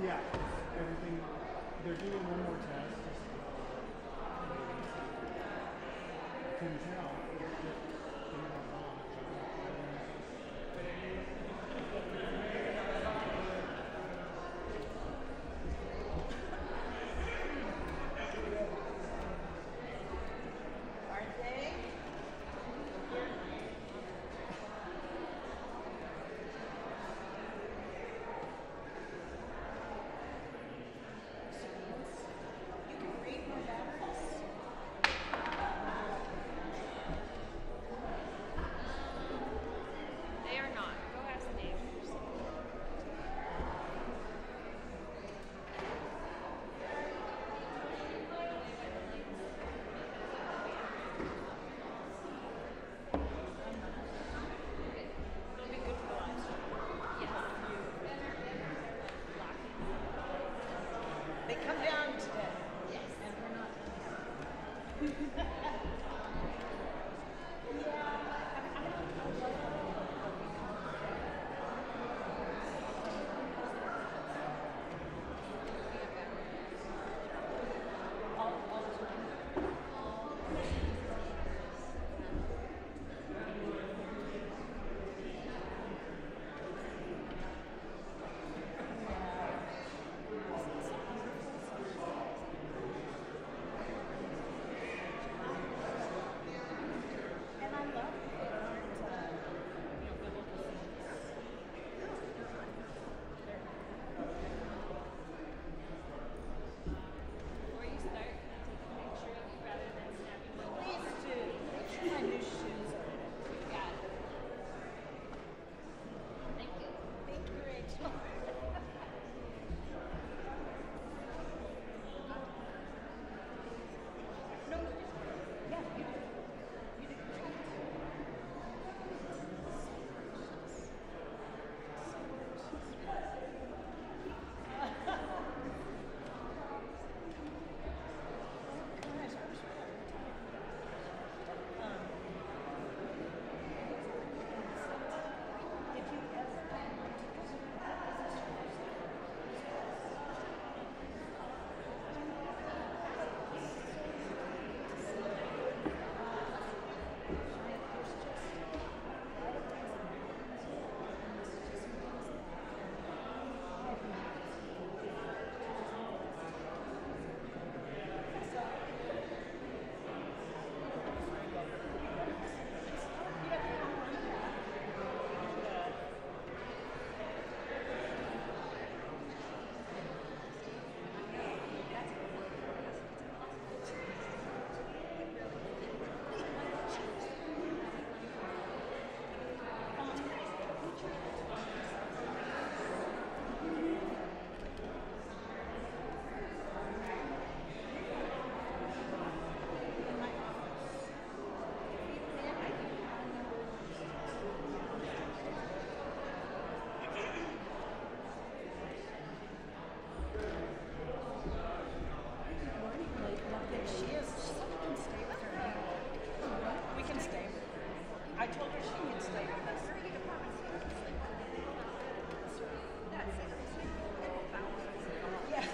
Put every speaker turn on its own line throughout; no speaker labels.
Yeah, everything. They're doing one more test. Can tell.
Aren't they? You can read my batteries.
They are not. Go ask Dave. It'll be good for the live stream. Yes.
They come down today.
Yes.
And we're not done yet. And I love
Before you start, take a picture of you rather than snapping one.
please do. Make sure my new shoes are in it.
Got it. Thank you.
Thank you, Rachel. No, yeah, you did. You did great. Did you ever We can stay with her. I told her she can stay with us. Yes.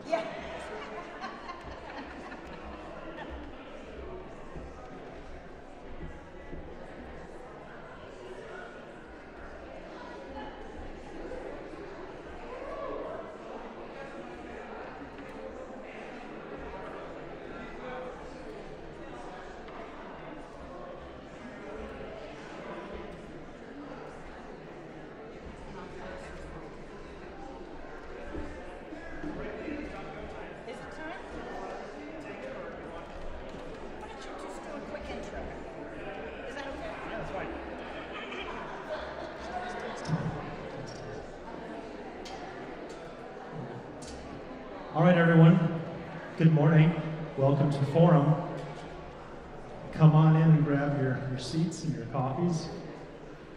Yeah. Is it time? Why don't you just do a quick intro? Is that okay?
Yeah, that's fine.
All right, everyone. Good morning. Welcome to Forum. Come on in and grab your seats and your coffees.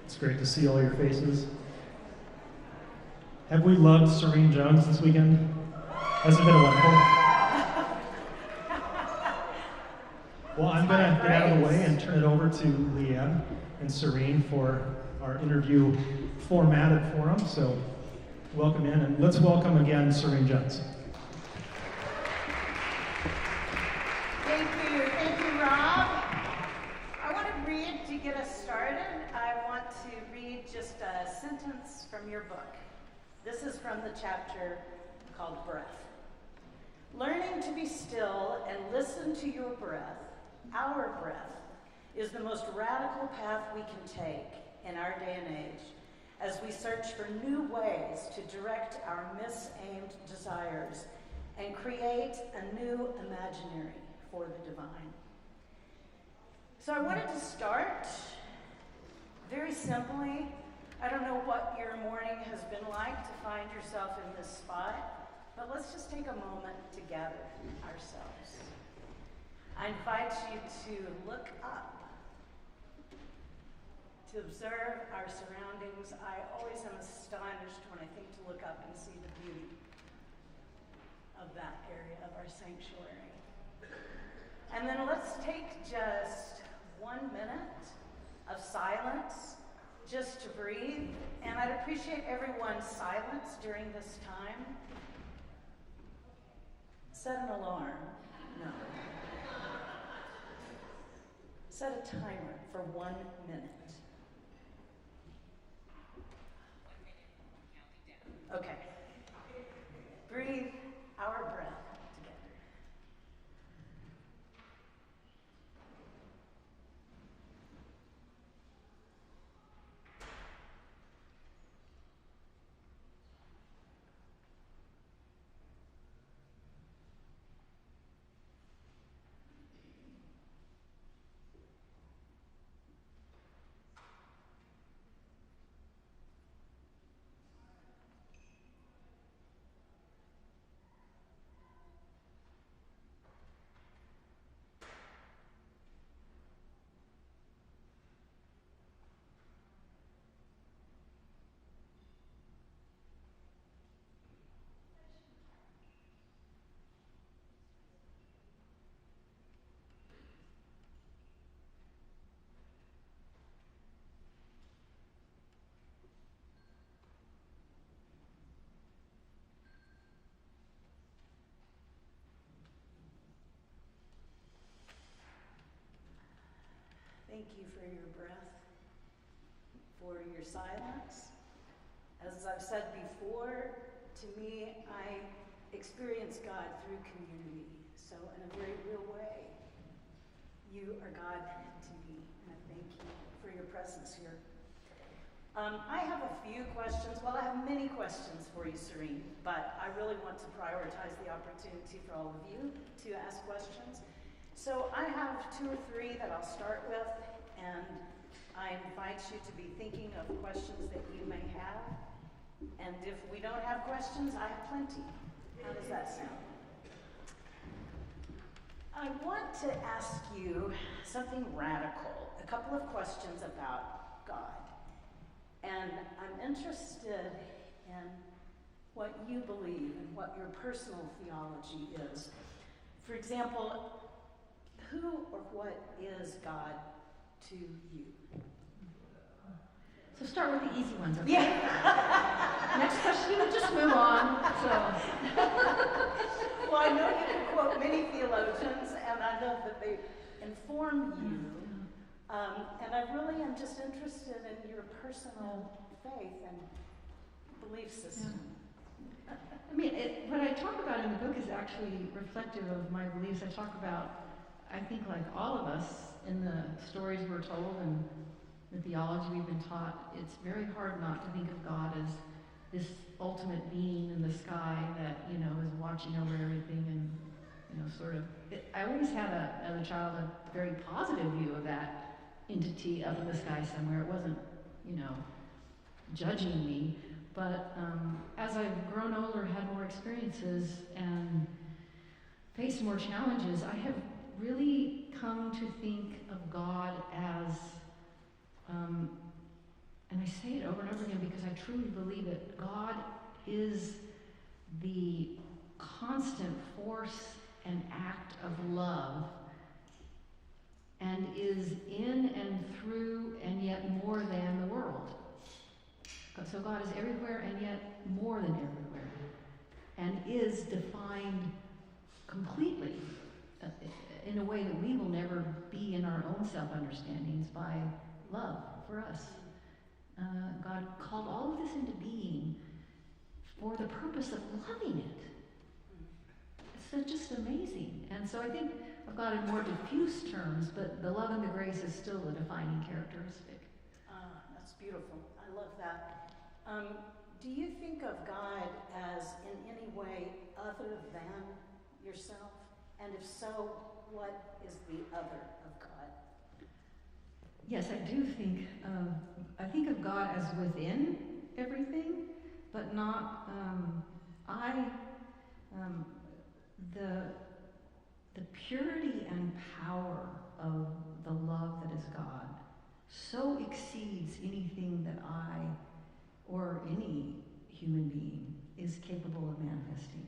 It's great to see all your faces. Have we loved Serene Jones this weekend? Hasn't been wonderful? Well, I'm going to get out of the way and turn it over to Leanne and Serene for our interview formatted forum. So welcome in, and let's welcome again Serene Jones.
Thank you, Rob. I want to read to get us started. I want to read just a sentence from your book. This is from the chapter called Breath. Learning to be still and listen to your breath, our breath, is the most radical path we can take in our day and age as we search for new ways to direct our misaimed desires and create a new imaginary for the divine. So I wanted to start very simply. I don't know what your morning has been like to find yourself in this spot, but let's just take a moment to gather ourselves. I invite you to look up, to observe our surroundings. I always am astonished when I think to look up and see the beauty of that area of our sanctuary. And then let's take just 1 minute of silence just to breathe. And I'd appreciate everyone's silence during this time. Set an alarm. No. Set a timer for 1 minute. Okay. Breathe our breath together. Thank you for your breath, for your silence. As I've said before, to me, I experience God through community. So in a very real way, you are God to me, and I thank you for your presence here. I have a few questions. Well, I have many questions for you, Serene, but I really want to prioritize the opportunity for all of you to ask questions. So I have 2 or 3 that I'll start with, and I invite you to be thinking of questions that you may have. And if we don't have questions, I have plenty. How does that sound? I want to ask you something radical, a couple of questions about God. And I'm interested in what you believe and what your personal theology is. For example, who or what is God to you?
So start with the easy ones, okay?
Yeah.
Next question, just move on. So.
Well, I know you can quote many theologians, and I know that they inform you. And I really am just interested in your personal faith and belief system.
Yeah. I mean, what I talk about in the book is actually reflective of my beliefs. I talk about, I think like all of us, in the stories we're told and the theology we've been taught, it's very hard not to think of God as this ultimate being in the sky that, you know, is watching over everything and, you know, sort of. I always had, as a child, a very positive view of that entity up in the sky somewhere. It wasn't, you know, judging me. But as I've grown older, had more experiences, and faced more challenges, I have really come to think of God as, and I say it over and over again because I truly believe that God is the constant force and act of love, and is in and through and yet more than the world. So God is everywhere and yet more than everywhere, and is defined completely in a way that we will never be in our own self-understandings by love for us. God called all of this into being for the purpose of loving it. It's just amazing. And so I think of God in more diffuse terms, but the love and the grace is still the defining characteristic.
That's beautiful. I love that. Do you think of God as in any way other than yourself? And if so, what is the other of God?
Yes, I do think I think of God as within everything, but not the purity and power of the love that is God so exceeds anything that I or any human being is capable of manifesting.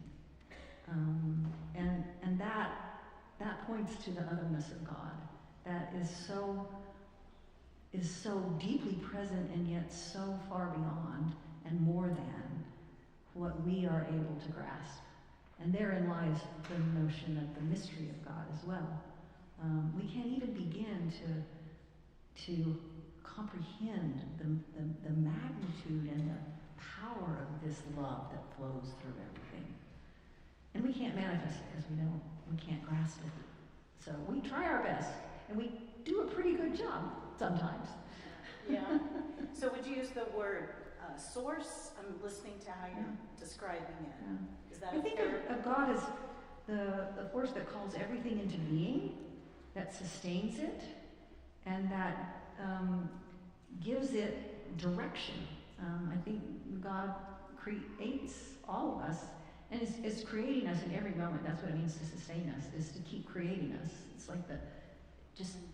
And that points to the otherness of God that is so deeply present and yet so far beyond and more than what we are able to grasp. And therein lies the notion of the mystery of God as well. We can't even begin to comprehend the magnitude and the power of this love that flows through everything. And we can't manifest it because we can't grasp it. So we try our best, and we do a pretty good job sometimes.
Yeah. So would you use the word source? I'm listening to how you're describing it.
Yeah.
Is that
I think
fair?
of God as the force that calls everything into being, that sustains it, and that gives it direction. I think God creates all of us and is creating us in every moment. That's what it means to sustain us, is to keep creating us. It's like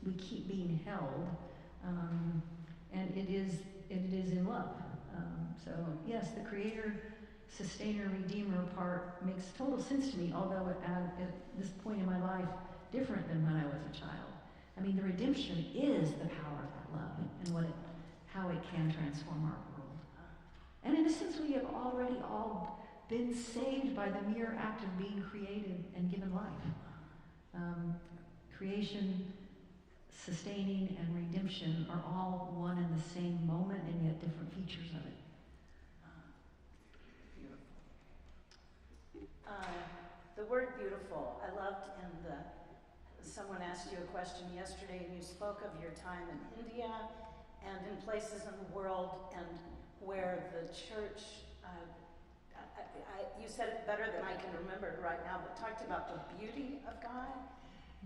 we keep being held, and it is in love. So yes, the creator, sustainer, redeemer part makes total sense to me, although at this point in my life, different than when I was a child. I mean, the redemption is the power of that love and how it can transform our world. And in a sense, we have already all been saved by the mere act of being created and given life. Creation, sustaining, and redemption are all one and the same moment, and yet different features of it.
Beautiful. The word beautiful, I loved someone asked you a question yesterday, and you spoke of your time in India and in places in the world and where the church, you said it better than I can remember it right now, but talked about the beauty of God,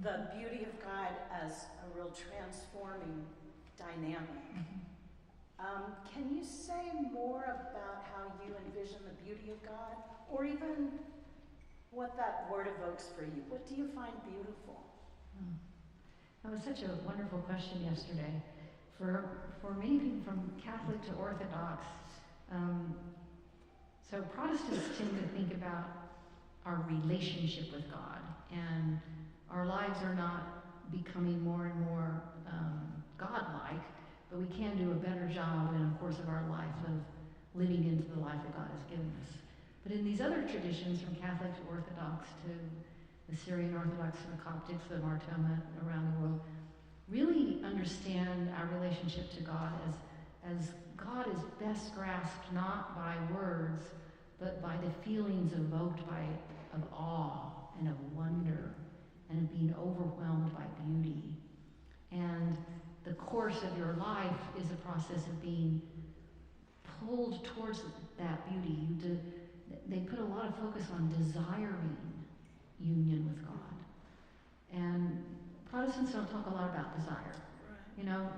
the beauty of God as a real transforming dynamic. Can you say more about how you envision the beauty of God, or even what that word evokes for you? What do you find beautiful?
That was such a wonderful question yesterday. For many people from Catholic to Orthodox, so Protestants tend to think about our relationship with God, and our lives are not becoming more and more God-like, but we can do a better job in the course of our life of living into the life that God has given us. But in these other traditions, from Catholic to Orthodox to the Syrian Orthodox to the Coptics, the Martoma around the world, really understand our relationship to God as God is best grasped not by words, but by the feelings evoked of awe and of wonder and of being overwhelmed by beauty. And the course of your life is a process of being pulled towards that beauty. They put a lot of focus on desiring union with God. And Protestants don't talk a lot about desire. You know,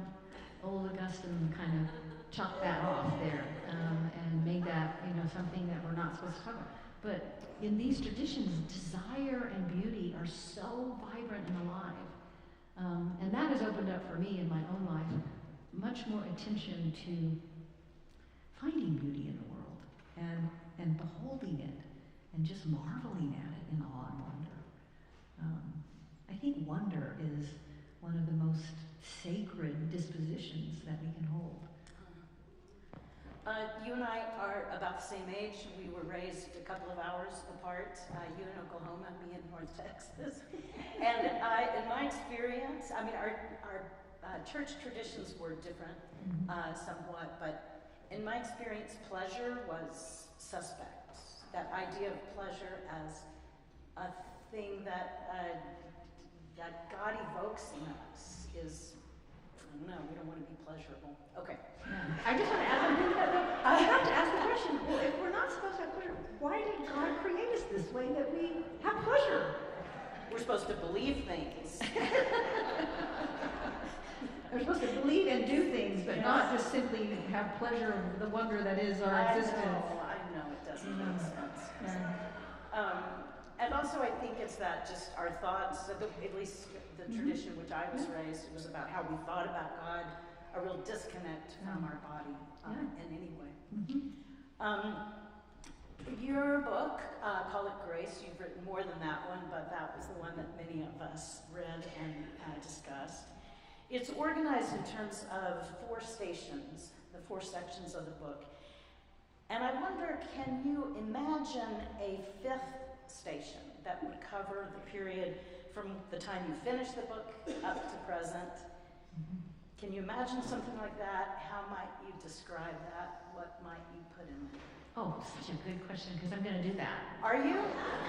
old Augustine kind of chopped that off there and made that, something that we're not supposed to talk about. But in these traditions, desire and beauty are so vibrant and alive. And that has opened up for me in my own life much more attention to finding beauty in the world and beholding it and just marveling at it in awe and wonder. I think wonder is one of the most sacred dispositions that we can hold.
You and I are about the same age. We were raised a couple of hours apart. You in Oklahoma, me in North Texas. And in my experience, I mean, our church traditions were different somewhat, but in my experience, pleasure was suspect. That idea of pleasure as a thing that that God evokes in us is, I don't know, we don't want to be pleasurable. Okay.
Yeah. I just want to ask, I have to ask the question, well, if we're not supposed to have pleasure, why did God create us this way that we have pleasure?
We're supposed to believe things.
We're supposed to believe and do things, but not just simply have pleasure of the wonder that is our existence.
I know it doesn't make sense.
Yeah.
And also I think it's that just our thoughts, at least the tradition which I was raised, it was about how we thought about God, a real disconnect from our body in any way. Your book, Call It Grace, you've written more than that one, but that was the one that many of us read and discussed. It's organized in terms of 4 stations, the 4 sections of the book. And I wonder, can you imagine a 5th station that would cover the period from the time you finish the book up to present? Can you imagine something like that? How might you describe that? What might you put in there?
Oh, such a good question, because I'm going to do that.
Are you?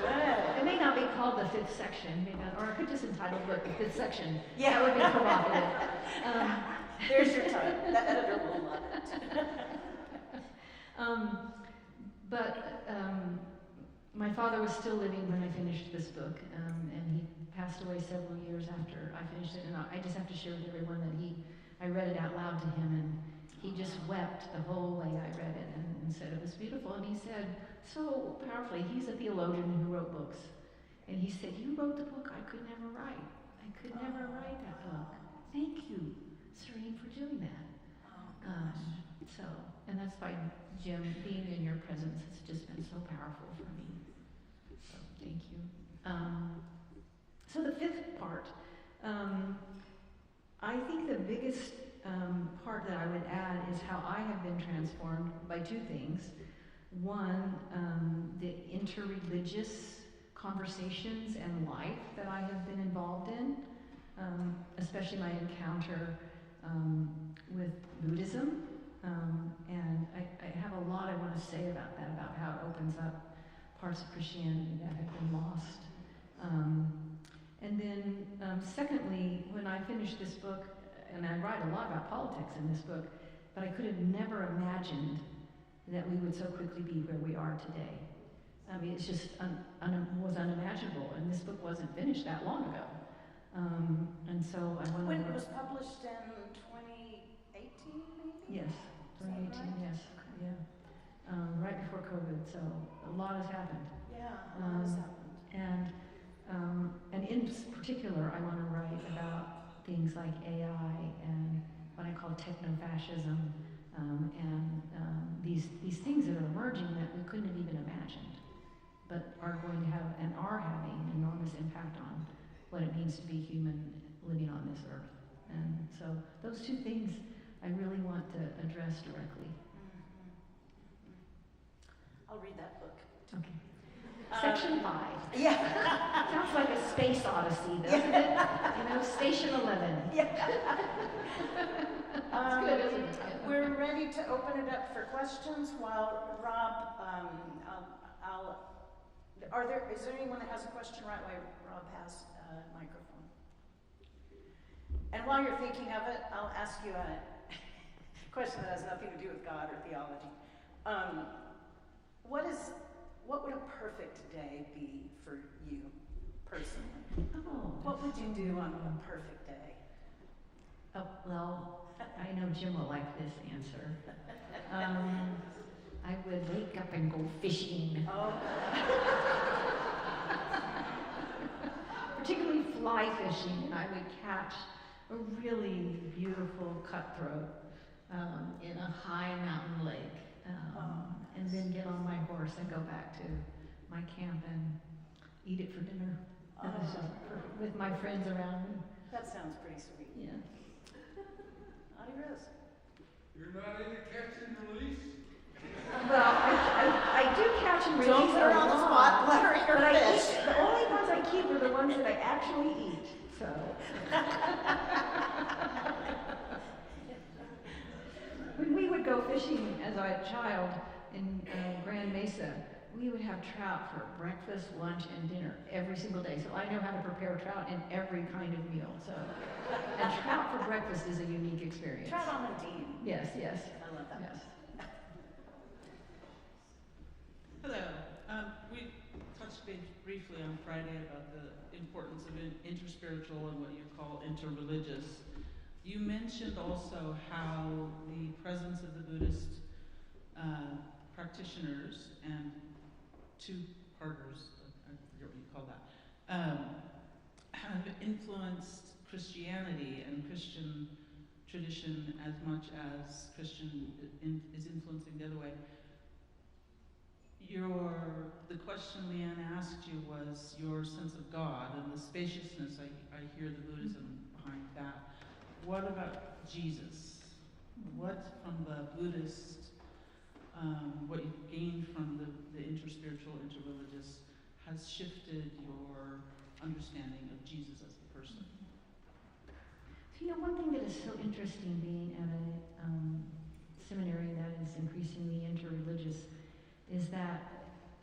Good.
It may not be called the 5th section, or I could just entitle the book The 5th section.
Yeah.
That would be provocative.
There's your time. The editor will love it.
My father was still living when I finished this book, and he passed away several years after I finished it. And I just have to share with everyone that I read it out loud to him, and he just wept the whole way I read it and said it was beautiful. And he said so powerfully, he's a theologian who wrote books, and he said, "You wrote the book I could never write. I could never write that book. Thank you, Serene, for doing that." And that's why, Jim, being in your presence has just been so powerful for me. So thank you. So the 5th part, I think the biggest part that I would add is how I have been transformed by 2 things. One, the interreligious conversations and life that I have been involved in, especially my encounter with Buddhism. And I have a lot I want to say about that, about how it opens up parts of Christianity that have been lost. And then, secondly, when I finished this book, and I write a lot about politics in this book, but I could have never imagined that we would so quickly be where we are today. I mean, it's just was unimaginable, and this book wasn't finished that long ago. And so I wanted
When
to...
it was published in 2018, maybe?
Yes, 2018,
right?
yes, yeah. Right before COVID, so a lot has happened.
Yeah, a lot has happened.
And in particular, I want to write about things like AI and what I call techno-fascism, and these things that are emerging that we couldn't have even imagined, but are going to have and are having enormous impact on what it means to be human living on this earth. And so those 2 things I really want to address directly.
I'll read that book.
Okay. Section 5.
Yeah.
Sounds like a space odyssey, doesn't it? You know, Station 11.
Yeah.
That's good, isn't it?
We're ready to open it up for questions while Rob, is there anyone that has a question right while Rob has a microphone? And while you're thinking of it, I'll ask you a question that has nothing to do with God or theology. What would a perfect day be for you, personally? What would you do on a perfect day?
Oh, well, I know Jim will like this answer. I would wake up and go fishing.
Oh.
Particularly fly fishing, and I would catch a really beautiful cutthroat in a high mountain lake, and then get on my horse and go back to my camp and eat it for dinner. With my friends around me.
That sounds pretty sweet.
Yeah.
Audie Rose.
You're not into catch and release?
Well, I do catch and release
Don't put her
a
on the
lot,
spot, let her eat her
but I
fish.
keep, the only ones I keep are the ones that I actually eat, so. When we would go fishing as a child in Grand Mesa, we would have trout for breakfast, lunch, and dinner every single day. So I know how to prepare trout in every kind of meal. So, and trout for breakfast is a unique experience.
Trout on the dean.
Yes, yes.
I love that.
Yes.
Hello. We touched base briefly on Friday about the importance of interspiritual and what you call interreligious. You mentioned also how the presence of the Buddhist practitioners and two-parters, I forget what you call that, have influenced Christianity and Christian tradition as much as Christian is influencing the other way. The question Leanne asked you was your sense of God and the spaciousness. I hear the Buddhism behind that. What about Jesus? What from the Buddhist, what you've gained from the interspiritual, interreligious, has shifted your understanding of Jesus as a person?
So, one thing that is so interesting being at a seminary that is increasingly interreligious is that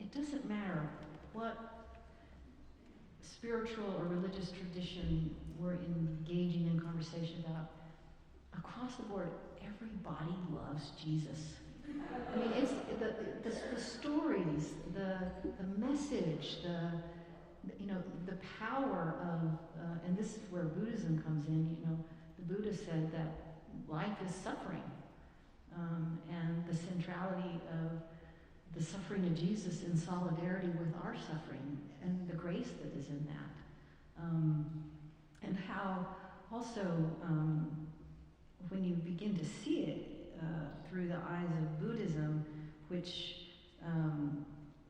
it doesn't matter what spiritual or religious tradition we're engaging in conversation about. Across the board, everybody loves Jesus. I mean, it's the stories, the message, the power of, and this is where Buddhism comes in. The Buddha said that life is suffering, and the centrality of the suffering of Jesus in solidarity with our suffering and the grace that is in that. And how also, when you begin to see it through the eyes of Buddhism, which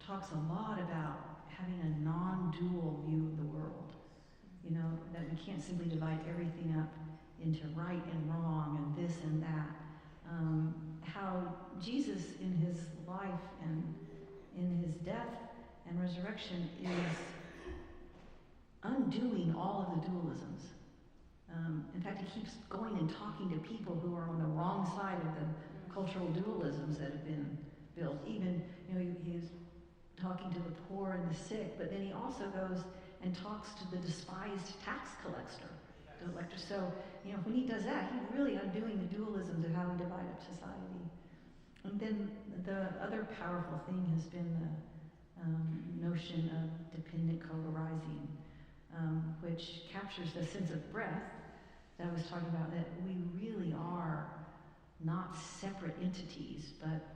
talks a lot about having a non-dual view of the world, that we can't simply divide everything up into right and wrong and this and that. How Jesus in his life and in his death and resurrection is undoing all of the dualisms. In fact, he keeps going and talking to people who are on the wrong side of the cultural dualisms that have been built. Even, he's talking to the poor and the sick, but then he also goes and talks to the despised tax collector. So, when he does that, he's really undoing the dualisms of how we divide up society. And then the other powerful thing has been the notion of dependent co-arising, which captures the sense of breath that I was talking about, that we really are not separate entities, but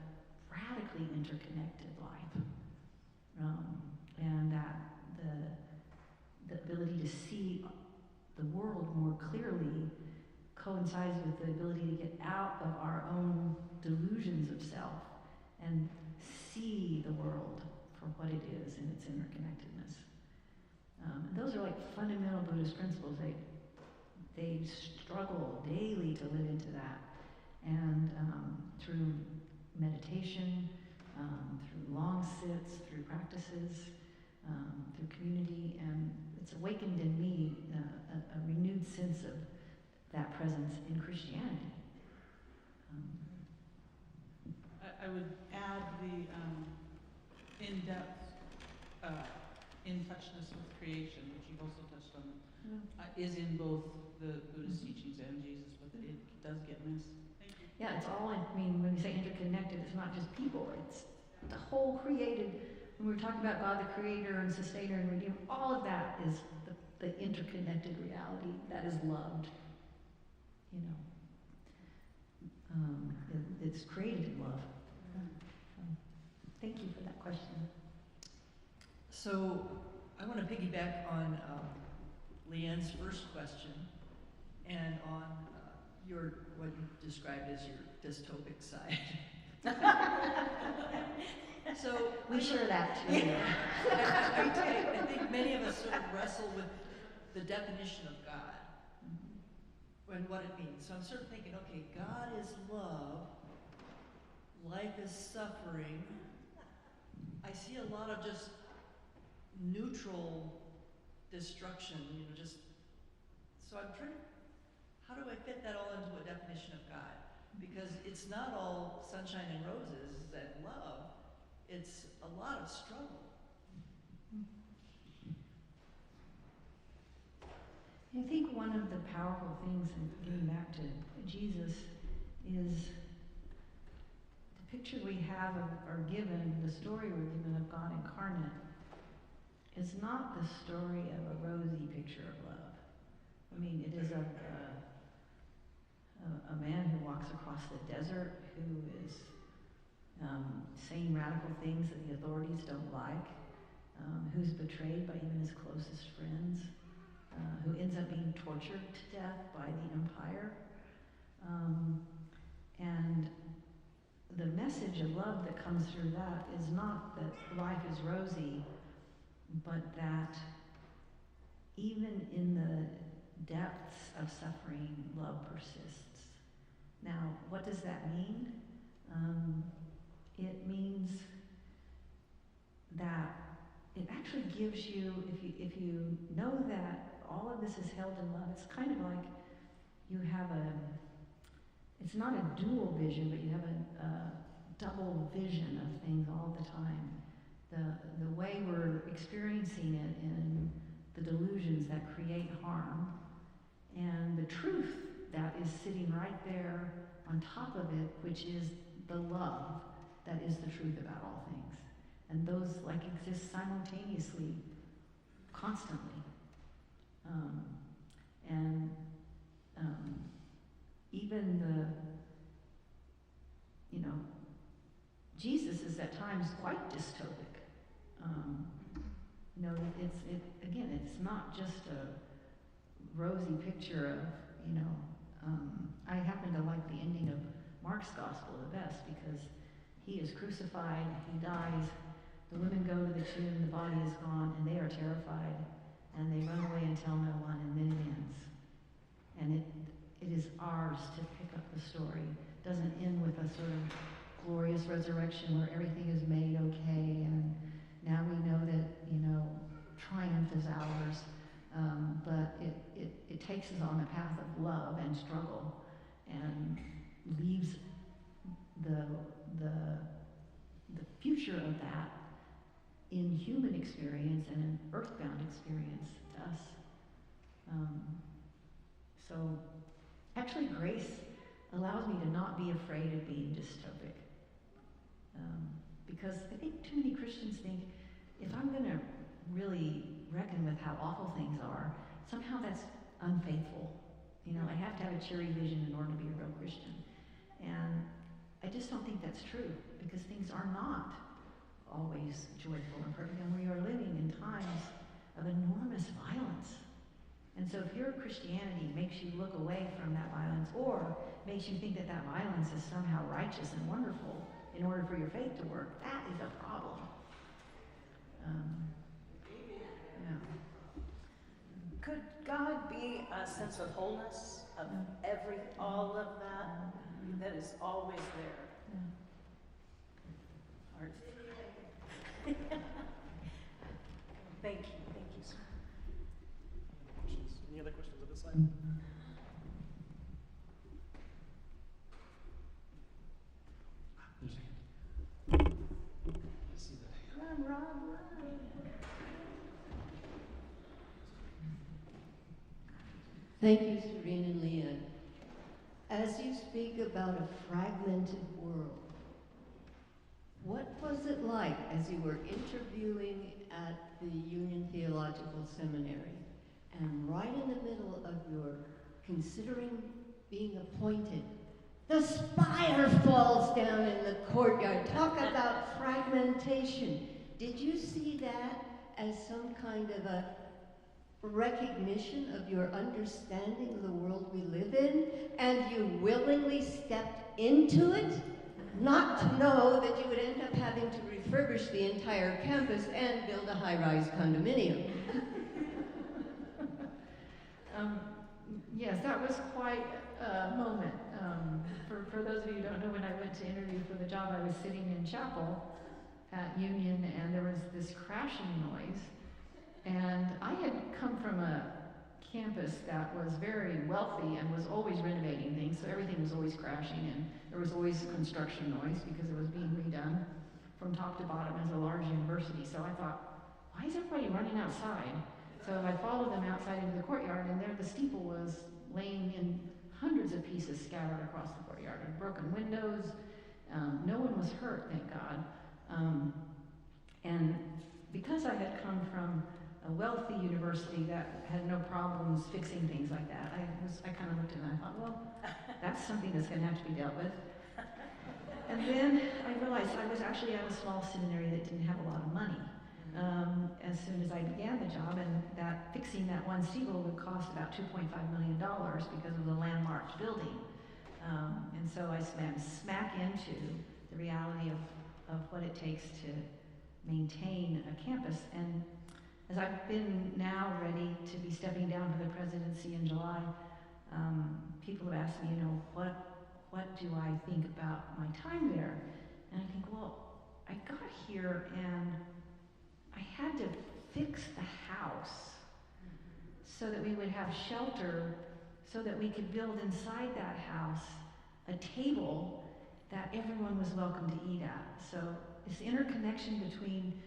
radically interconnected life. And that the ability to see the world more clearly coincides with the ability to get out of our own delusions of self and see the world for what it is in its interconnectedness. Those are like fundamental Buddhist principles. They struggle daily to live into that. And through meditation, through long sits, through practices, through community, and it's awakened in me a renewed sense of that presence in Christianity.
I would add the in-depth in-touchness with creation, which you've also touched on, is in both the Buddhist teachings and Jesus, but it does get missed. Thank you.
Yeah, it's all, when we say interconnected, it's not just people, it's the whole created. When we're talking about God, the creator and sustainer and redeemer, all of that is the interconnected reality that is loved. It's created in love. Thank you for that question.
So I want to piggyback on Leanne's first question and on what you described as your dystopic side. So
We share that too.
I think many of us sort of wrestle with the definition of God and what it means. So I'm sort of thinking, okay, God is love. life is suffering, I see a lot of just neutral destruction, just, so I'm trying, how do I fit that all into a definition of God? Because it's not all sunshine and roses and love, it's a lot of struggle.
I think one of the powerful things, in getting back to Jesus, is the picture we have of, or given, the story we're given of God incarnate is not the story of a rosy picture of love. I mean, it is a man who walks across the desert, who is saying radical things that the authorities don't like, who's betrayed by even his closest friends, who ends up being tortured to death by the empire. And the message of love that comes through that is not that life is rosy, but that even in the depths of suffering, love persists. Now, what does that mean? It means that it actually gives you, if you know that all of this is held in love, it's kind of like you have it's not a dual vision, but you have a double vision of things all the time. The way we're experiencing it in the delusions that create harm, and the truth that is sitting right there on top of it, which is the love that is the truth about all things. And those exist simultaneously, constantly. Even Jesus is at times quite dystopic. It's not just a rosy picture of, I happen to like the ending of Mark's gospel the best because he is crucified, he dies, the women go to the tomb, the body is gone, and they are terrified, and they run away and tell no one, and then it ends. And it is ours to pick up the story. It doesn't end with a sort of glorious resurrection where everything is made okay, and now we know that, triumph is ours. But it takes us on a path of love and struggle and leaves the future of that in human experience and in earthbound experience to us. So actually grace allows me to not be afraid of being dystopic. Because I think too many Christians think, if I'm going to really reckon with how awful things are, somehow that's unfaithful. I have to have a cheery vision in order to be a real Christian. And I just don't think that's true, because things are not always joyful and perfect, and we are living in times of enormous violence. And so if your Christianity makes you look away from that violence, or makes you think that that violence is somehow righteous and wonderful in order for your faith to work, that is a problem.
Could God be a sense of wholeness, of all of that is always there? Art. Thank you, sir.
Questions? Any other questions on this side?
There's a hand. I see that hand.
Run.
Thank you, Serene and Leah. As you speak about a fragmented world, what was it like as you were interviewing at the Union Theological Seminary, and right in the middle of your considering being appointed, the spire falls down in the courtyard? Talk about fragmentation. Did you see that as some kind of a recognition of your understanding of the world we live in, and you willingly stepped into it, not to know that you would end up having to refurbish the entire campus and build a high-rise condominium?
Yes, that was quite a moment. For those of you who don't know, when I went to interview for the job, I was sitting in chapel at Union, and there was this crashing noise. And I had come from a campus that was very wealthy and was always renovating things, so everything was always crashing, and there was always construction noise because it was being redone from top to bottom as a large university. So I thought, why is everybody running outside? So I followed them outside into the courtyard, and there the steeple was laying in hundreds of pieces scattered across the courtyard, and broken windows. No one was hurt, thank God. And because I had come from a wealthy university that had no problems fixing things like that, I kind of looked at it and I thought, well, that's something that's going to have to be dealt with. And then I realized I was actually at a small seminary that didn't have a lot of money. As soon as I began the job, and that fixing that one steeple would cost about $2.5 million because of the landmarked building. And so I swam smack into the reality of what it takes to maintain a campus. And as I've been now ready to be stepping down for the presidency in July, people have asked me, what do I think about my time there? And I think, well, I got here and I had to fix the house so that we would have shelter, so that we could build inside that house a table that everyone was welcome to eat at. So this interconnection between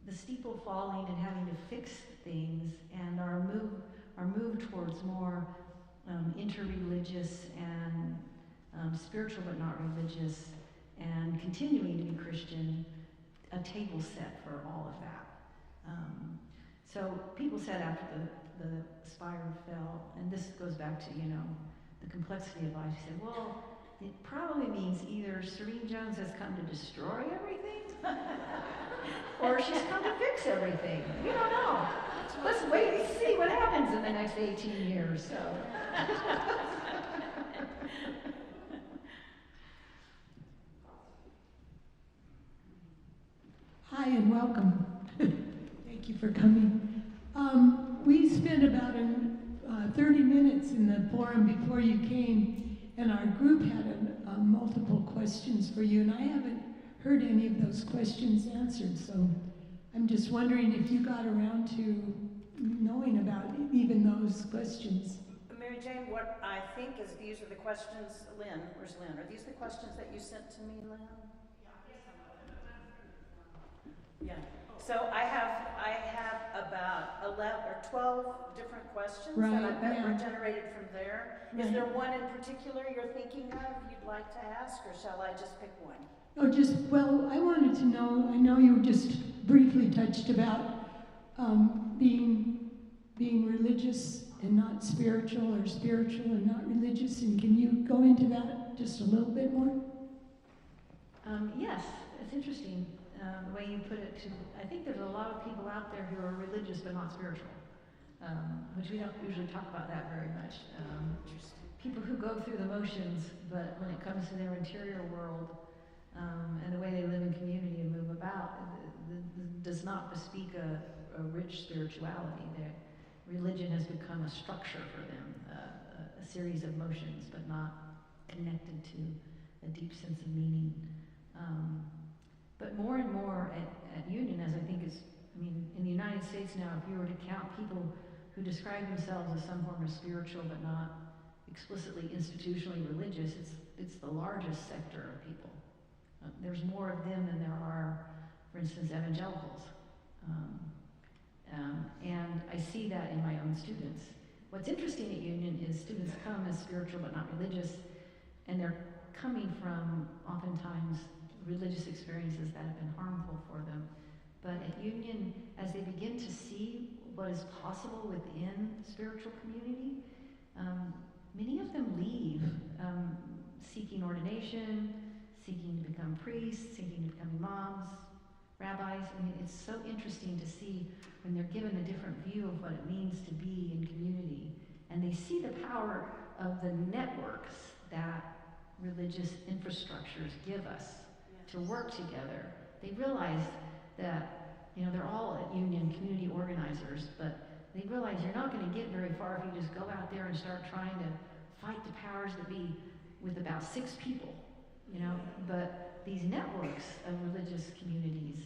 the steeple falling and having to fix things, and our move towards more interreligious and spiritual but not religious, and continuing to be Christian, a table set for all of that. So people said after the spire fell, and this goes back to, the complexity of life, he said, well, it probably means either Serene Jones has come to destroy everything, or she's come to fix everything. We don't know. Let's wait and see what happens in the next 18 years. So.
Hi and welcome. Thank you for coming. We spent about 30 minutes in the forum before you came, and our group had multiple questions for you, and I haven't heard any of those questions answered, so I'm just wondering if you got around to knowing about even those questions.
Mary Jane, what I think is these are the questions, Lynn, where's Lynn? Are these the questions that you sent to me, Lynn? Yeah. So I have about 11 or 12 different questions that were generated from there. Is there one in particular you're thinking of you'd like to ask, or shall I just pick one?
Oh, I wanted to know, I know you just briefly touched about being religious and not spiritual, or spiritual and not religious, and can you go into that just a little bit more?
Yes, it's interesting. The way you put it, I think there's a lot of people out there who are religious but not spiritual, which we don't usually talk about that very much. People who go through the motions, but when it comes to their interior world and the way they live in community and move about, does not bespeak a rich spirituality. Religion has become a structure for them, a series of motions, but not connected to a deep sense of meaning. But more and more at Union, as I think in the United States now, if you were to count people who describe themselves as some form of spiritual but not explicitly institutionally religious, it's the largest sector of people. There's more of them than there are, for instance, evangelicals. And I see that in my own students. What's interesting at Union is students come as spiritual but not religious, and they're coming from oftentimes religious experiences that have been harmful for them. But at Union, as they begin to see what is possible within spiritual community, many of them leave seeking ordination, seeking to become priests, seeking to become imams, rabbis. It's so interesting to see when they're given a different view of what it means to be in community, and they see the power of the networks that religious infrastructures give us to work together. They realize that, they're all at Union community organizers, but they realize you're not going to get very far if you just go out there and start trying to fight the powers that be with about 6 people, you know. But these networks of religious communities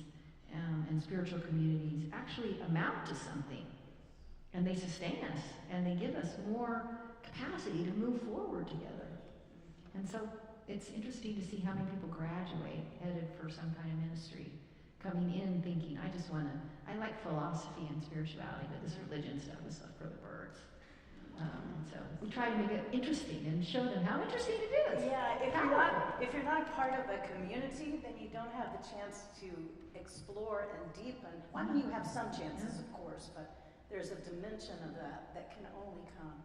and spiritual communities actually amount to something, and they sustain us, and they give us more capacity to move forward together. And so it's interesting to see how many people graduate headed for some kind of ministry, coming in thinking, I like philosophy and spirituality, but this religion stuff is for the birds. So we try to make it interesting and show them how interesting it is.
Yeah, if you're not part of a community, then you don't have the chance to explore and deepen. I mean, you have some chances, of course, but there's a dimension of that can only come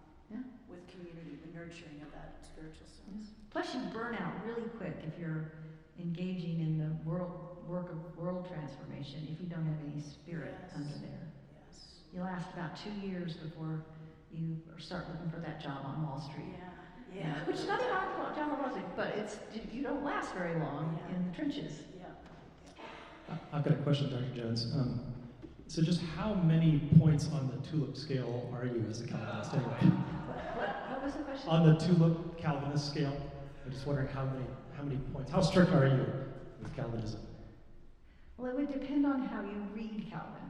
with community, the nurturing of that spiritual sense.
Plus, you burn out really quick if you're engaging in the work of world transformation if you don't have any spirit under there.
Yes.
You last about 2 years before you start looking for that job on Wall Street.
Yeah.
Which is nothing wrong with John Wall Street, but you don't last very long in the trenches.
Yeah.
I've got a question, Dr. Jones. So just how many points on the tulip scale are you as a Calvinist anyway?
What was the question?
On the tulip Calvinist scale, I'm just wondering how many points, how strict are you with Calvinism?
Well, it would depend on how you read Calvin.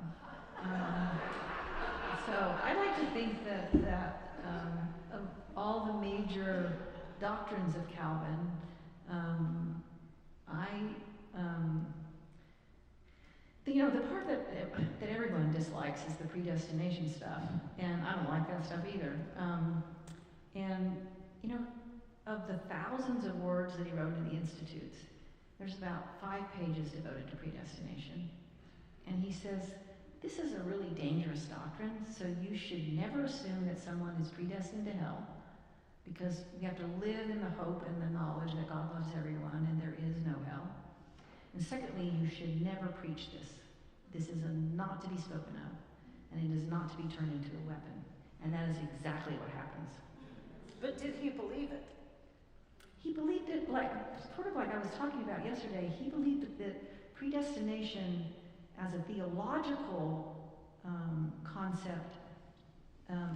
So I like to think that of all the major doctrines of Calvin, the part that everyone dislikes is the predestination stuff, and I don't like that stuff either. Of the thousands of words that he wrote in the Institutes, there's about 5 pages devoted to predestination. And he says, this is a really dangerous doctrine, so you should never assume that someone is predestined to hell, because we have to live in the hope and the knowledge that God loves everyone and there is no hell. And secondly, you should never preach this. This is not to be spoken of, and it is not to be turned into a weapon. And that is exactly what happens.
But did he believe it?
He believed it sort of like I was talking about yesterday. He believed that predestination as a theological concept,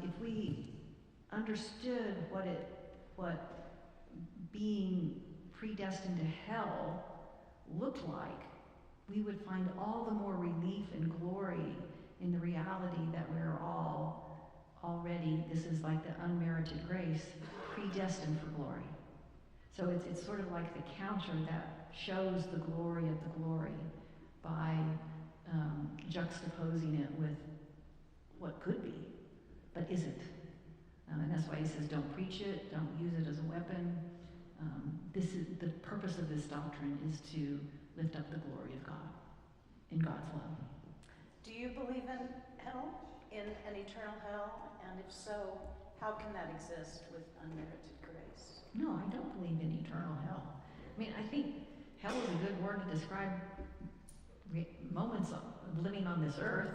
if we understood what being predestined to hell looked like, we would find all the more relief and glory in the reality that we're all already, this is like the unmerited grace, predestined for glory. So it's sort of like the counter that shows the glory of the glory by juxtaposing it with what could be, but isn't. And that's why he says, don't preach it, don't use it as a weapon. This is the purpose of this doctrine, is to lift up the glory of God in God's love.
Do you believe in hell, in an eternal hell? And if so, how can that exist with unmerited grace?
No, I don't believe in eternal hell. I mean, I think hell is a good word to describe moments of living on this earth.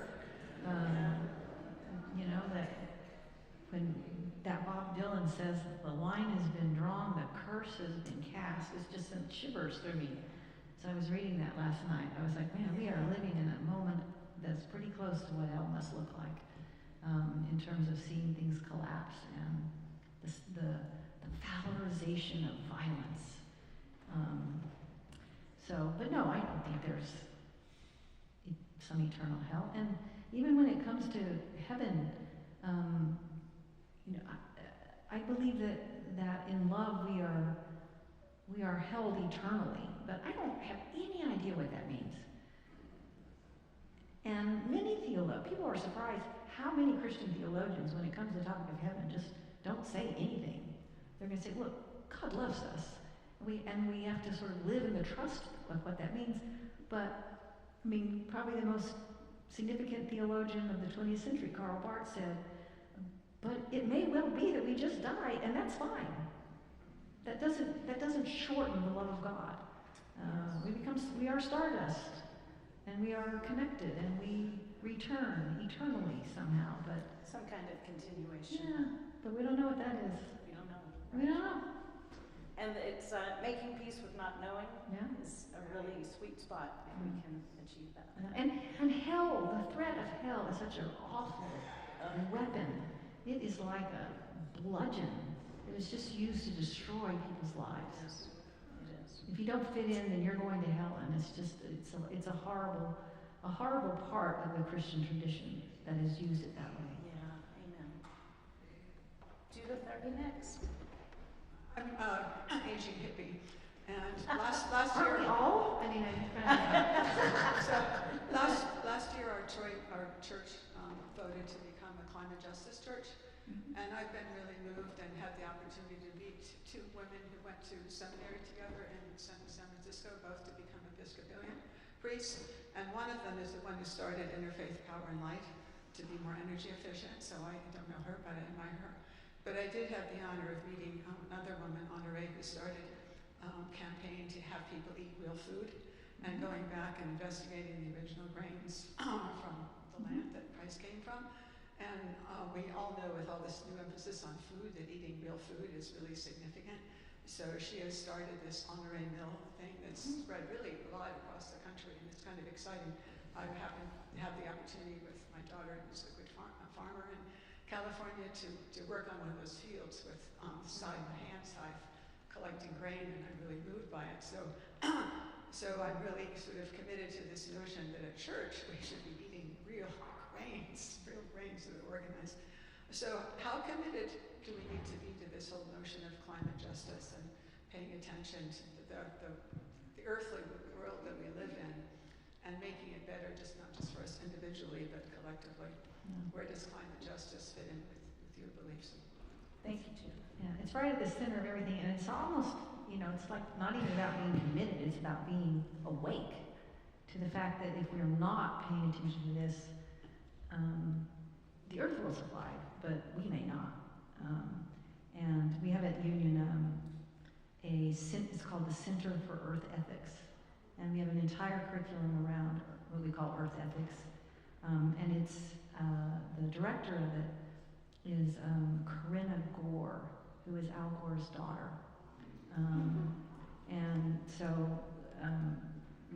That when that Bob Dylan says the line has been drawn, the curse has been cast, it just sent shivers through me. So I was reading that last night. I was like, man, we are living in a moment that's pretty close to what hell must look like, in terms of seeing things collapse and the valorization of violence. But no, I don't think there's some eternal hell. And even when it comes to heaven, I believe that in love we are held eternally, but I don't have any idea what that means. And many people are surprised how many Christian theologians, when it comes to the topic of heaven, just don't say anything. They're going to say, look, God loves us. And we have to sort of live in the trust of what that means. But, I mean, probably the most significant theologian of the 20th century, Karl Barth, said, but it may well be that we just die, and that's fine. That doesn't shorten the love of God. We are stardust, and we are connected, and we return eternally somehow. But
some kind of continuation.
Yeah, but we don't know what that is.
We don't know.
We don't know.
And it's making peace with not knowing is a really sweet spot, and we can achieve that.
And hell, the threat of hell is such an awful weapon. It is like a bludgeon It was just used to destroy people's lives.
It is.
If you don't fit in, then you're going to hell, and it's a horrible part of the Christian tradition that has used it that way.
Yeah, amen. Judith, are you next?
I'm an aging hippie, and last
Aren't we
year,
all? I mean, I'm trying to...
so last year our church voted to become a climate justice church, and I've been really moved and had the opportunity to meet two women who went to seminary together in San Francisco, both to become Episcopalian priests, and one of them is the one who started Interfaith Power and Light to be more energy efficient. So I don't know her, but I admire her. But I did have the honor of meeting another woman, Honoré, who started a campaign to have people eat real food, and going back and investigating the original grains from the land that Christ came from. And we all know with all this new emphasis on food that eating real food is really significant. So she has started this Honoré Mill thing that's spread really wide across the country, and it's kind of exciting. I happen to have the opportunity with my daughter, who's a good farmer in California, to work on one of those fields with hand scythe collecting grain, and I'm really moved by it. So I'm really sort of committed to this notion that at church we should be eating real grains that are organized. So how committed do we need to be to this whole notion of climate justice and paying attention to the earthly world that we live in and making it better, not just for us individually, but collectively? Where does climate justice fit in with your beliefs?
Thank you, Jim. Yeah, it's right at the center of everything, and it's almost, it's like not even about being committed, it's about being awake to the fact that if we're not paying attention to this, the earth will survive, but we may not. And we have at Union it's called the Center for Earth Ethics, and we have an entire curriculum around what we call Earth Ethics, and it's the director of it is Corinna Gore, who is Al Gore's daughter, and so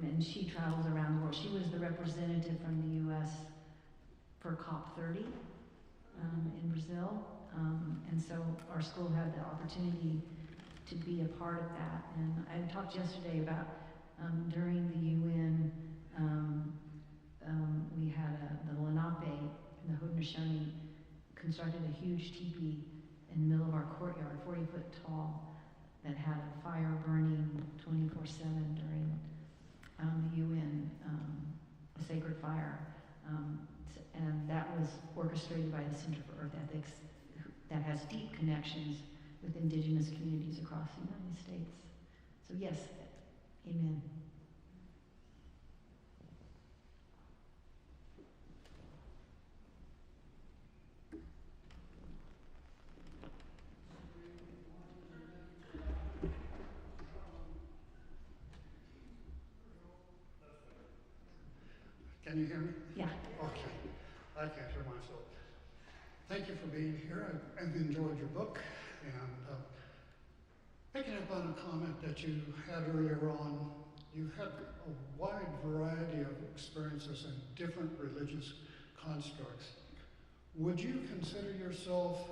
and she travels around the world. She was the representative from the U.S. for COP30 in Brazil, and so our school had the opportunity to be a part of that. And I talked yesterday about during the UN, we had the Lenape and the Haudenosaunee constructed a huge teepee in the middle of our courtyard, 40 foot tall, that had a fire burning 24/7 during the UN, a sacred fire. And that was orchestrated by the Center for Earth Ethics, that has deep connections with indigenous communities across the United States. So yes, amen.
Can you hear me?
Yeah.
Okay. I can't hear myself. Thank you for being here. I've enjoyed your book, and picking up on a comment that you had earlier on, you had a wide variety of experiences in different religious constructs. Would you consider yourself,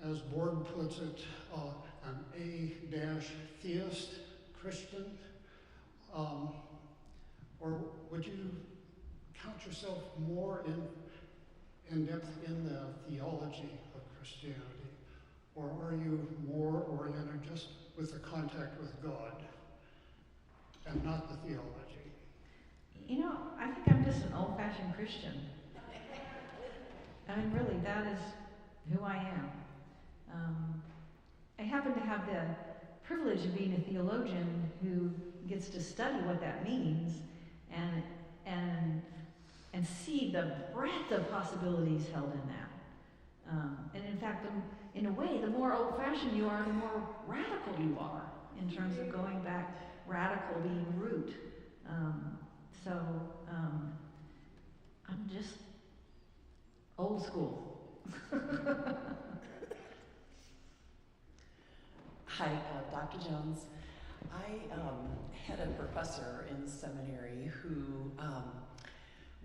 as Borg puts it, an A-theist Christian? Or would you count yourself more in depth in the theology of Christianity? Or are you more oriented just with the contact with God and not the theology?
I think I'm just an old-fashioned Christian. I mean, really, that is who I am. I happen to have the privilege of being a theologian who gets to study what that means and see the breadth of possibilities held in that. And in fact, in a way, the more old-fashioned you are, the more radical you are in terms of going back, radical being root. I'm just old school.
Hi, Dr. Jones. I had a professor in seminary who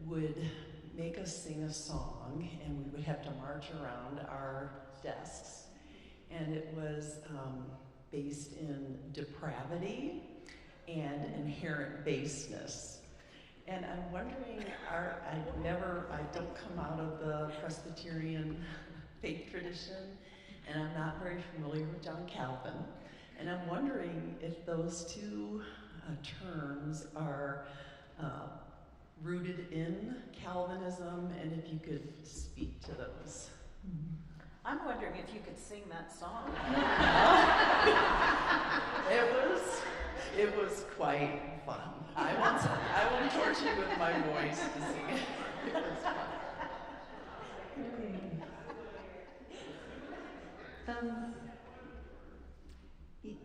would make us sing a song, and we would have to march around our desks. and it was based in depravity and inherent baseness. And I'm wondering, I don't come out of the Presbyterian faith tradition, and I'm not very familiar with John Calvin, and I'm wondering if those two terms are rooted in Calvinism, and if you could speak to those.
I'm wondering if you could sing that song.
It was quite fun. I won't torture you with my voice to sing it. It was fun.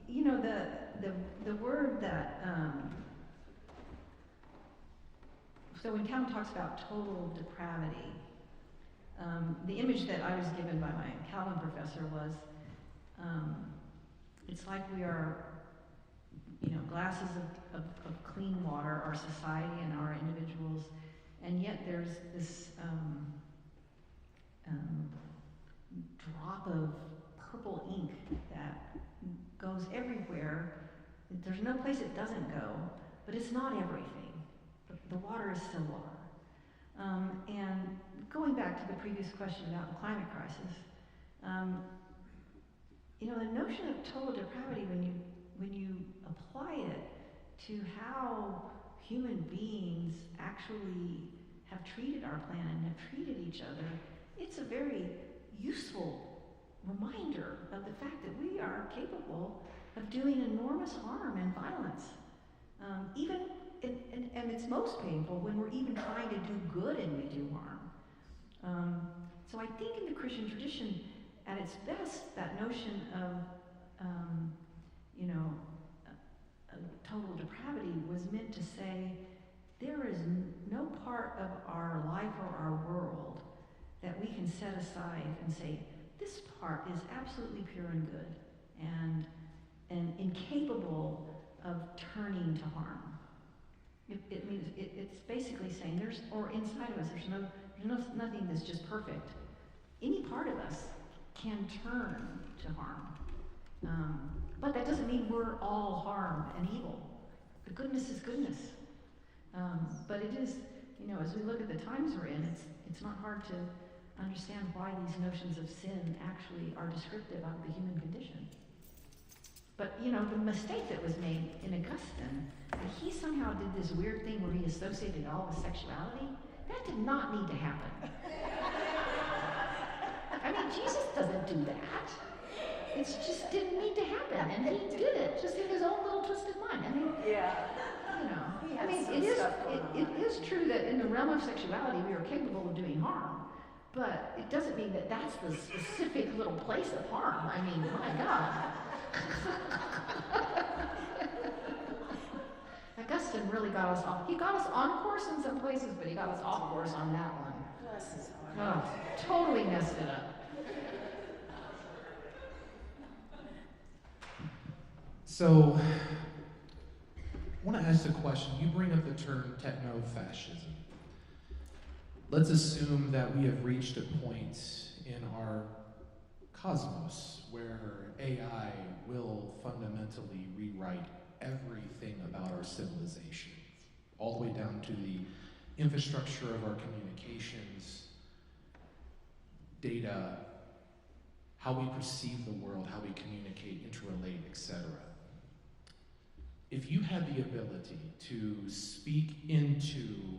You know, the word that, so when Calvin talks about total depravity, the image that I was given by my Calvin professor was, it's like we are, you know, glasses of clean water, our society and our individuals, and yet there's this drop of purple ink that goes everywhere. There's no place it doesn't go, but it's not everything. The water is still water. And going back to the previous question about the climate crisis, you know, the notion of total depravity, when you apply it to how human beings actually have treated our planet and have treated each other, it's a very useful reminder of the fact that we are capable of doing enormous harm and violence. And it's most painful when we're even trying to do good and we do harm. So I think in the Christian tradition, at its best, that notion of, you know, total depravity was meant to say there is no part of our life or our world that we can set aside and say, this part is absolutely pure and good and incapable of turning to harm. It means it's basically saying or inside of us, there's nothing that's just perfect. Any part of us can turn to harm. But that doesn't mean we're all harm and evil. The goodness is goodness. But it is, you know, as we look at the times we're in, it's not hard to understand why these notions of sin actually are descriptive of the human condition. But, you know, the mistake that was made in Augustine, he somehow did this weird thing where he associated all with sexuality. That did not need to happen. I mean, Jesus doesn't do that. It just didn't need to happen, and he did it just in his own little twisted mind. I mean,
Yeah.
you know, I mean, it is true that in the realm of sexuality we are capable of doing harm, but it doesn't mean that that's the specific little place of harm. I mean, my God. Augustine really got us off. He got us on course in some places, but he got us off course on that one.
Bless his heart.
Oh, totally messed it up.
So, I want to ask a question. You bring up the term techno-fascism. Let's assume that we have reached a point in our cosmos where AI will fundamentally rewrite everything about our civilization, all the way down to the infrastructure of our communications, data, how we perceive the world, how we communicate, interrelate, etc. If you had the ability to speak into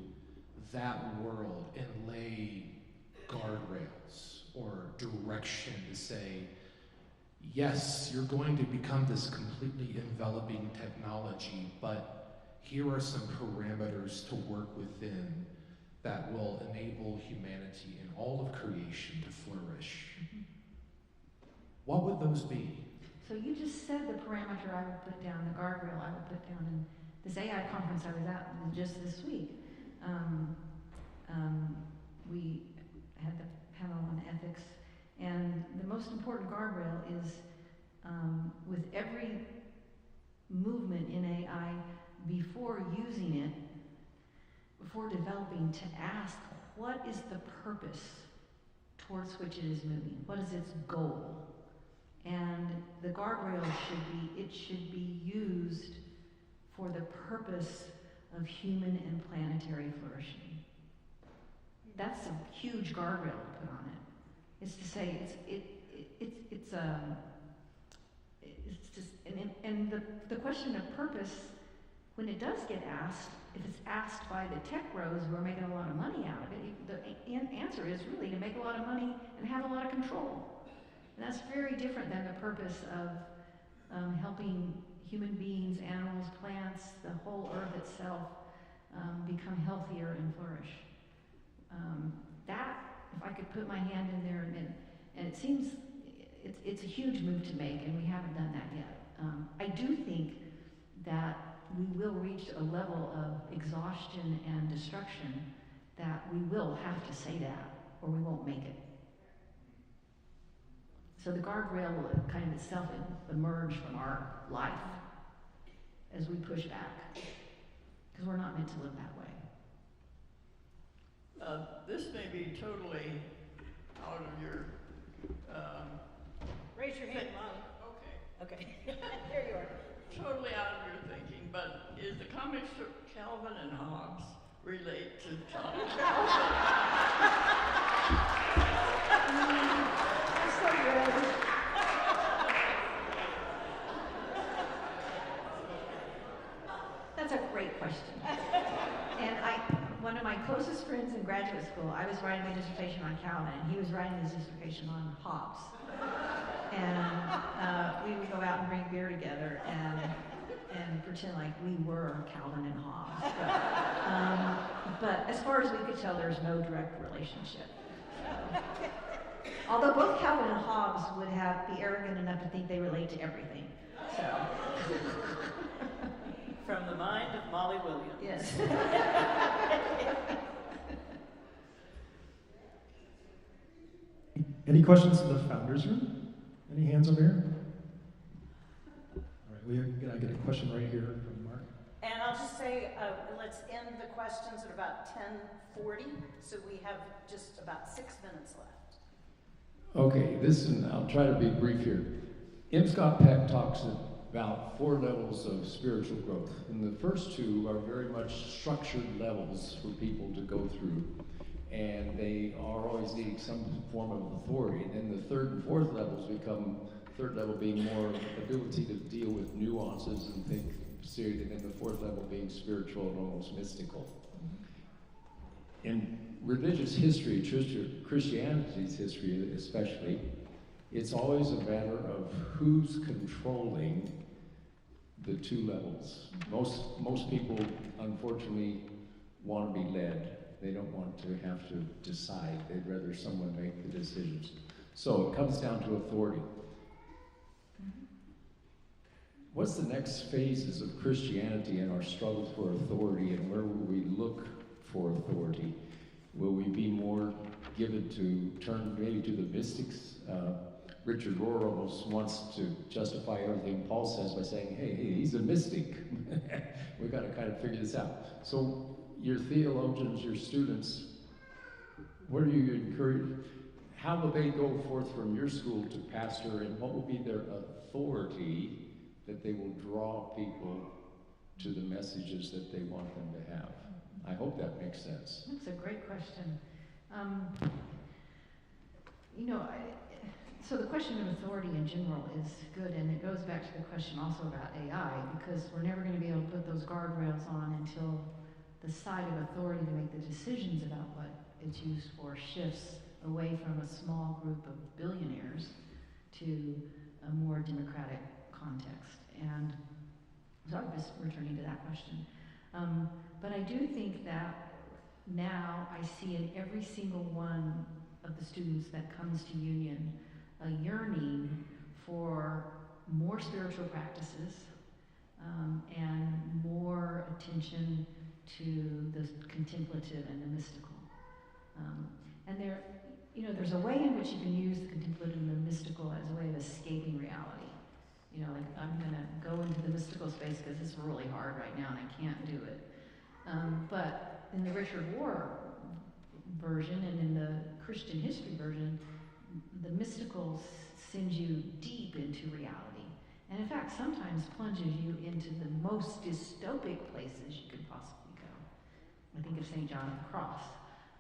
that world and lay guardrails or direction to say, yes, you're going to become this completely enveloping technology, but here are some parameters to work within that will enable humanity and all of creation to flourish. What would those be?
So you just said the parameter I would put down, the guardrail I would put down in this AI conference I was at just this week. We had the panel on ethics, and the most important guardrail is with every movement in AI, before using it, before developing, to ask what is the purpose towards which it is moving? What is its goal? And guardrail should be used for the purpose of human and planetary flourishing. That's a huge guardrail to put on it. It's to say it's just and the question of purpose, when it does get asked, if it's asked by the tech bros who are making a lot of money out of it, the answer is really to make a lot of money and have a lot of control. And that's very different than the purpose of helping human beings, animals, plants, the whole earth itself become healthier and flourish. That, if I could put my hand in there, and it seems it's a huge move to make, and we haven't done that yet. I do think that we will reach a level of exhaustion and destruction that we will have to say that, or we won't make it. So the guardrail will kind of itself emerge from our life as we push back, because we're not meant to live that way.
This may be totally out of your...
Raise your hand, Mom.
Okay.
Okay. There you are.
Totally out of your thinking, but is the comic strip Calvin and Hobbes relate to John Calvin?
That's so good.
That's a great question. And one of my closest friends in graduate school, I was writing my dissertation on Calvin, and he was writing his dissertation on Hobbes. And we would go out and drink beer together and pretend like we were Calvin and Hobbes. But as far as we could tell, there's no direct relationship. Although both Calvin and Hobbes would be arrogant enough to think they relate to everything. So.
From the mind of Molly Williams.
Yes.
Any questions in the founders room? Any hands over here? All right, I get a question right here from Mark.
And I'll just say, let's end the questions at about 10:40, so we have just about 6 minutes left.
Okay, I'll try to be brief here. M. Scott Peck talks about 4 levels of spiritual growth. And the first 2 are very much structured levels for people to go through. And they are always needing some form of authority. And then the 3rd and 4th levels become, 3rd level being more ability to deal with nuances and think seriously, and then the 4th level being spiritual and almost mystical. In religious history, Christianity's history especially, it's always a matter of who's controlling the 2 levels. Most people, unfortunately, want to be led. They don't want to have to decide. They'd rather someone make the decisions. So it comes down to authority. What's the next phases of Christianity in our struggle for authority, and where will we look for authority? Will we be more given to turn maybe to the mystics? Richard Rohr almost wants to justify everything Paul says by saying, hey, he's a mystic. We've got to kind of figure this out. So your theologians, your students, what do you encourage? How will they go forth from your school to pastor, and what will be their authority that they will draw people to the messages that they want them to have? I hope that makes sense.
That's a great question. So the question of authority in general is good, and it goes back to the question also about AI, because we're never going to be able to put those guardrails on until the side of authority to make the decisions about what it's used for shifts away from a small group of billionaires to a more democratic context. And so I'm just returning to that question. But I do think that now I see in every single one of the students that comes to Union a yearning for more spiritual practices and more attention to the contemplative and the mystical. And there's a way in which you can use the contemplative and the mystical as a way of escaping reality. Like I'm going to go into the mystical space because it's really hard right now and I can't do it. But in the Richard Rohr version and in the Christian history version, the mystical sends you deep into reality. and in fact sometimes plunges you into the most dystopic places you could possibly go. I think of St. John of the Cross,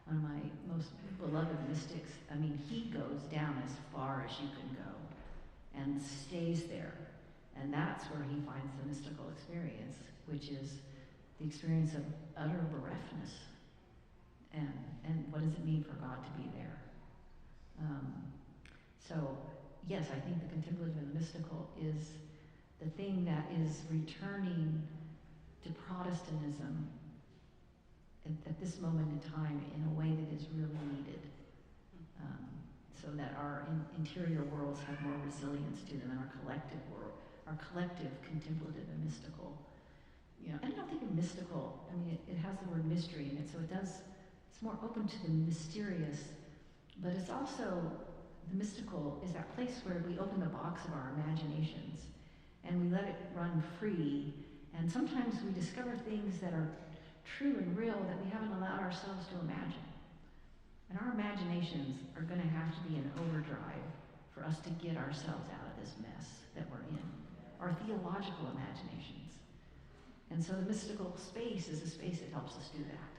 one of my most beloved mystics. I mean, he goes down as far as you can go and stays there. And that's where he finds the mystical experience, which is the experience of utter bereftness. And what does it mean for God to be there? So, yes, I think the contemplative and the mystical is the thing that is returning to Protestantism at this moment in time in a way that is really needed, so that our interior worlds have more resilience to them, and our collective world, our collective contemplative and mystical. You know, I don't think of mystical. I mean, it has the word mystery in it, so it's more open to the mysterious, but it's also, the mystical is that place where we open the box of our imaginations and we let it run free, and sometimes we discover things that are true and real that we haven't allowed ourselves to imagine. And our imaginations are going to have to be in overdrive for us to get ourselves out of this mess that we're in, our theological imaginations. And so the mystical space is a space that helps us do that.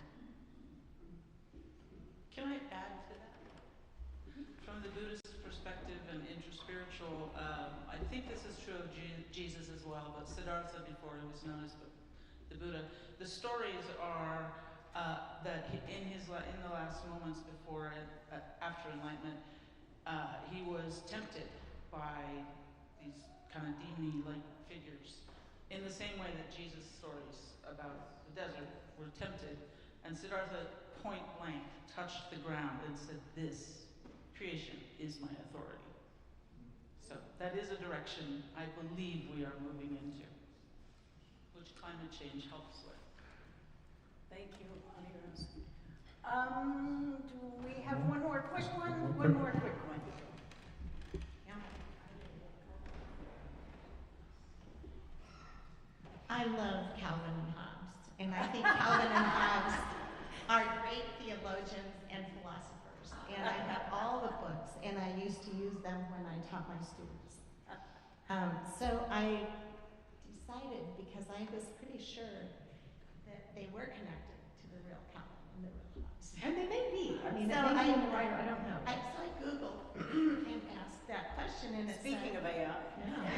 Can I add to that? From the Buddhist perspective and interspiritual, I think this is true of Jesus as well, but Siddhartha, before he was known as the Buddha, the stories are that in the last moments before and after enlightenment, he was tempted by these kind of demon-like figures, in the same way that Jesus' stories about the desert were tempted, and Siddhartha point blank touched the ground and said, "This creation is my authority." So that is a direction I believe we are moving into, which climate change helps with.
Thank you, Aniros. Do we have one more quick one? One more quick one. Yeah.
I love Calvin and Hobbes, and I think Calvin and Hobbes are great theologians and philosophers, and I have all the books, and I used to use them when I taught my students. So I decided, because I was pretty sure that they were connected to the real Calvin and the real Hobbes.
And they may be. I mean,
so
they may be in the writer, I don't know.
So I Googled and asked that question, and it
Speaking
said,
of AI.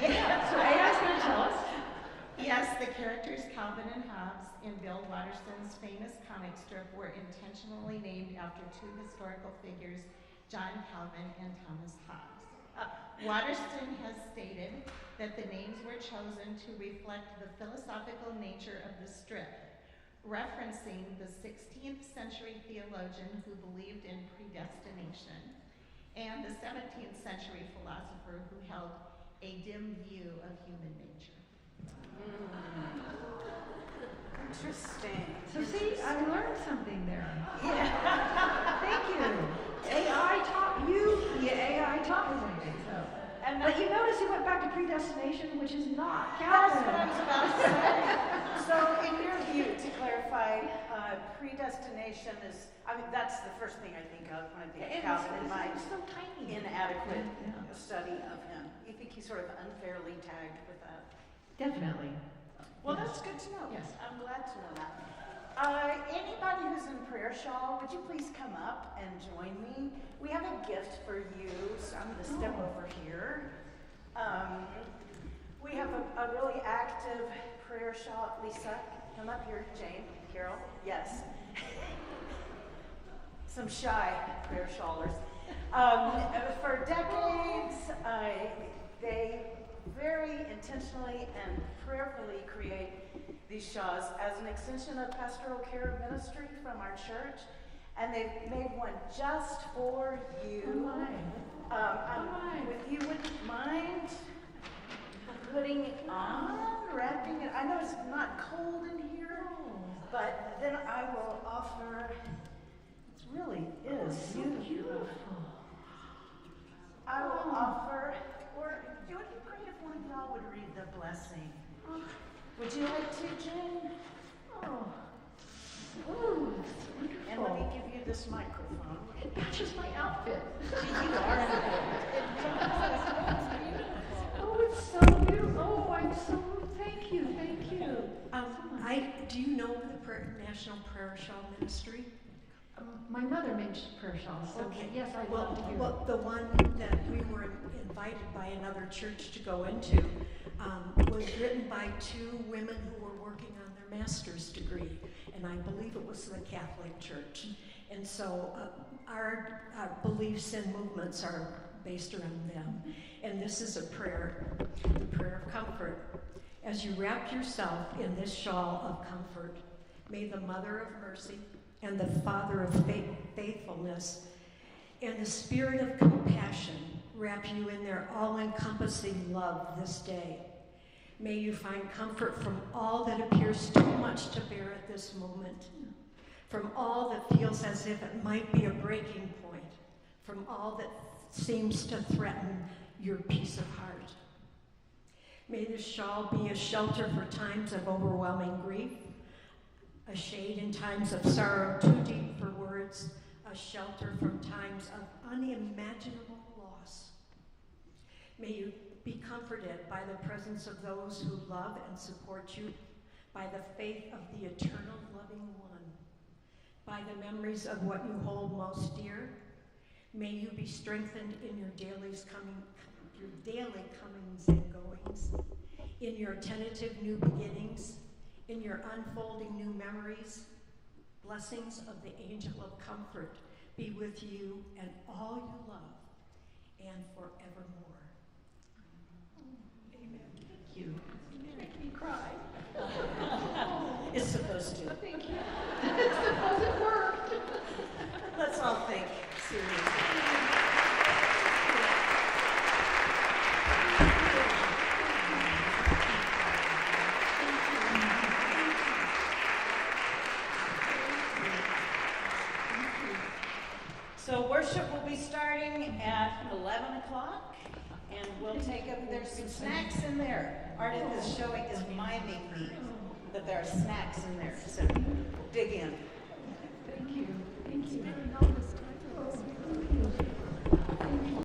Yeah.
So AI's going to tell us.
Yes, the characters Calvin and Hobbes in Bill Watterson's famous comic strip were intentionally named after two historical figures, John Calvin and Thomas Hobbes. Watterson has stated that the names were chosen to reflect the philosophical nature of the strip, referencing the 16th century theologian who believed in predestination and the 17th century philosopher who held a dim view of human nature.
Interesting.
So see, I learned something there.
Yeah.
Thank you. AI taught you. The AI taught me something. So. But you notice he went back to predestination, which is not Calvin.
That's what I was about to say. So, in your view, to clarify, predestination is, I mean, that's the first thing I think of when I think of Calvin in my inadequate study of him. You think he's sort of unfairly tagged with that?
Definitely.
Well,
Yes.
that's good to know.
Yes.
I'm glad to know that. Anybody who's in prayer shawl, would you please come up and join me? We have a gift for you, so I'm going to step over here. We have a really active prayer shawl. Lisa, come up here. Jane, Carol, yes. Some shy prayer shawlers. For decades, they very intentionally and prayerfully create these shawls as an extension of pastoral care ministry from our church, and they've made one just for you. If you wouldn't mind putting it on, wrapping it. I know it's not cold in here, but then I will offer. It really is beautiful. I will offer, or it would be great if one of y'all would read the blessing. Would you like to, Jane?
Ooh, it's wonderful.
And let me give you this microphone.
It matches my outfit.
You are.
Oh, it's so beautiful.
Do you know the National Prayer Shawl Ministry?
My mother makes prayer shawls, so
Okay.
yes, I
well,
love to hear.
Well, the one that we were invited by another church to go into was written by two women who were working on their master's degree, and I believe it was the Catholic Church. And so our beliefs and movements are based around them. And this is a prayer, the prayer of comfort. As you wrap yourself in this shawl of comfort, may the Mother of Mercy and the Father of faithfulness and the Spirit of compassion wrap you in their all-encompassing love this day. May you find comfort from all that appears too much to bear at this moment, from all that feels as if it might be a breaking point, from all that seems to threaten your peace of heart. May this shawl be a shelter for times of overwhelming grief, a shade in times of sorrow too deep for words, a shelter from times of unimaginable loss. May you be comforted by the presence of those who love and support you, by the faith of the eternal loving one, by the memories of what you hold most dear. May you be strengthened in your daily comings and goings, in your tentative new beginnings, in your unfolding new memories. Blessings of the angel of comfort be with you and all you love, and forevermore. Amen. Thank you. You make me cry. It's supposed to.
Thank you. It's supposed to work.
Let's all thank Serene.
So worship will be starting at 11 o'clock, and we'll take up, there's some snacks in there. Ardith is miming me that there are snacks in there, so dig in.